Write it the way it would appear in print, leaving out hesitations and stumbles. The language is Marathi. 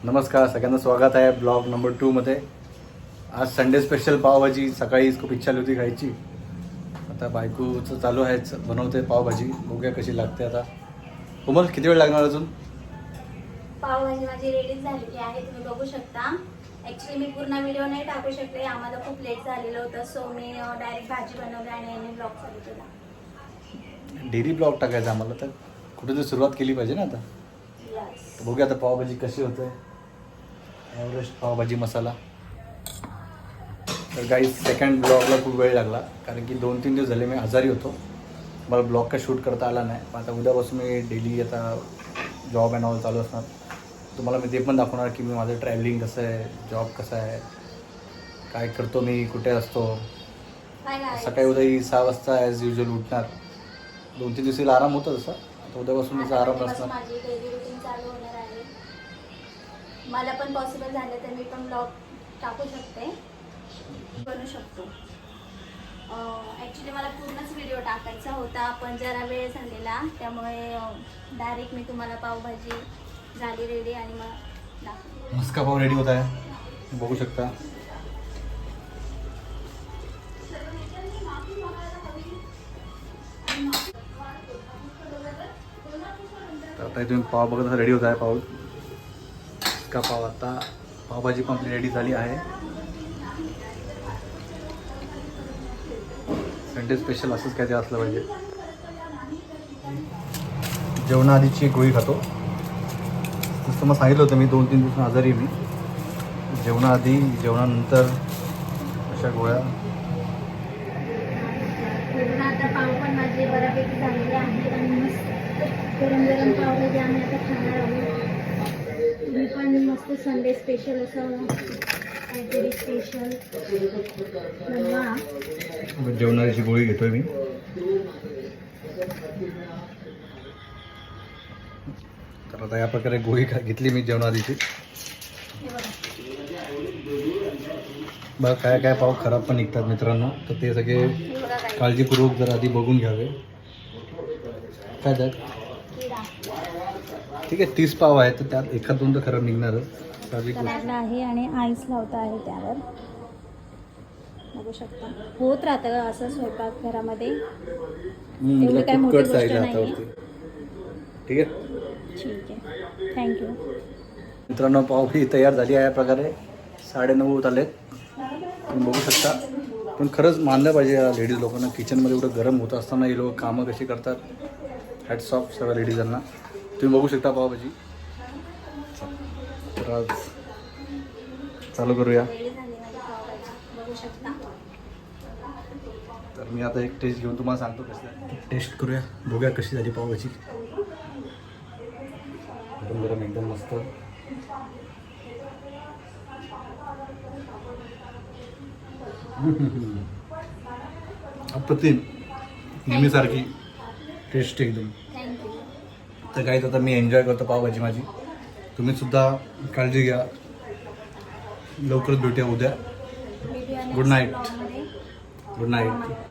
नमस्कार, सगळ्यांना स्वागत आहे ब्लॉग नंबर 2 मध्ये. आज संडे स्पेशल पावभाजी. सकाळी खूप इच्छा होती खायची. आता बायकोचं चालू आहे, बनवते पावभाजी. बघूया कशी लागते आता. कोमल, किती वेळ लागणार अजून? पावभाजी माझी रेडी झालेली आहे, तुम्ही बघू शकता. ॲक्च्युली मी पूर्ण व्हिडिओ नाही टाकू शकले, आम्हाला खूप लेट झालेलं होतं. सो मी डायरेक्ट भाजी बनवली आणि याने ब्लॉग चालू केला. डेली ब्लॉग टाकायचा आम्हाला, तर कुठेतरी सुरुवात केली पाहिजे ना आता. तर बघूया आता पावभाजी कशी होते. एव्हरेस्ट पावभाजी मसाला. तर गाईज, सेकंड ब्लॉगला खूप वेळ लागला, कारण की 2-3 दिवस झाले मी आजारी होतो. मला ब्लॉग काय शूट करता आला नाही. पण आता उद्यापासून मी डेली आता जॉब अँड ऑल चालू असणार. तुम्हाला मी ते पण दाखवणार की मी माझं ट्रॅव्हलिंग कसं आहे, जॉब कसा आहे, काय करतो मी, कुठे असतो. सकाळी उद्या 6 वाजता ॲज युजल उठणार. 2-3 दिवसाला आराम होता तसा. आता उद्यापासून त्याचा आराम असणार. माझी डेली रुटीन चालू होणार आहे. मला पण पॉसिबल झालं तर मी पण ब्लॉग टाकू शकते, बनवू शकतो. ॲक्च्युली मला पूर्णच व्हिडिओ टाकायचा होता, पण जरा वेळ झालेला, त्यामुळे डायरेक्ट मी तुम्हाला पावभाजी झाली रेडी आणि मग दाखवते. मस्का पाव रेडी होत आहे, बघू शकता. तर आता तुम्ही पाव बघत रेडी होत आहे. पाव का पाव आता पावभाजी पण आपली रेडी झाली आहे. संडे स्पेशल असंच काय ते असलं पाहिजे. जेवणाआधीची एक गोळी खातो. तसं मग सांगितलं होतं मी 2-3 दिवस आजारी मी. जेवणाआधी जेवणानंतर अशा गोळ्या. आता पाव पण माझे बऱ्यापैकी झालेले आहेत आणि मस्त गरम गरम पावभाजी आम्ही आता खाणार आहोत. तुम्ही पण मस्त संडे स्पेशल असं काहीतरी स्पेशल बनवा. जेवणाची गोळी घेतोय मी. तर आता या प्रकारे गोळी घेतली मी जेवणाआधीची. बघा काय काय पाव खराब पण निघतात मित्रांनो, तर ते सगळे काळजीपूर्वक जर आधी बघून घ्यावे. काय त्यात ठीक आहे, 30 पाव आहेत, तर त्यात 1-2 तर खराब निघणारच. आहे आणि आईस लावता आहे त्यावर. बघू शकता होत राहतं असं स्वयंपाक घरामध्ये. एवढी काय मोठी गोष्ट नाही. ठीक आहे, ठीक आहे, थँक्यू. मित्रांनो, पावभाजी तयार झाली आहे. या प्रकारे 9:30 होत आलेत, तुम्ही बघू शकता. पण खरंच मानलं पाहिजे या लेडीज लोकांना. किचनमध्ये एवढं गरम होत असताना हे लोक कामं कशी करतात. हॅट्स ऑफ सगळ्या लेडीजांना. तुम्ही बघू शकता पावभाजी. तर आज चालू करूया. तर मी आता एक टेस्ट घेऊन तुम्हाला सांगतो कसं टेस्ट करूया. बघूया कशी झाली पावभाजी. गरम गरम एकदम मस्त. अप्रतिम, नेहमीसारखी टेस्ट एकदम. तर काहीच आता मी एन्जॉय करतो पावभाजी माझी. तुम्ही सुद्धा काळजी घ्या. लवकरच भेटूया उद्या. Good night. Good night.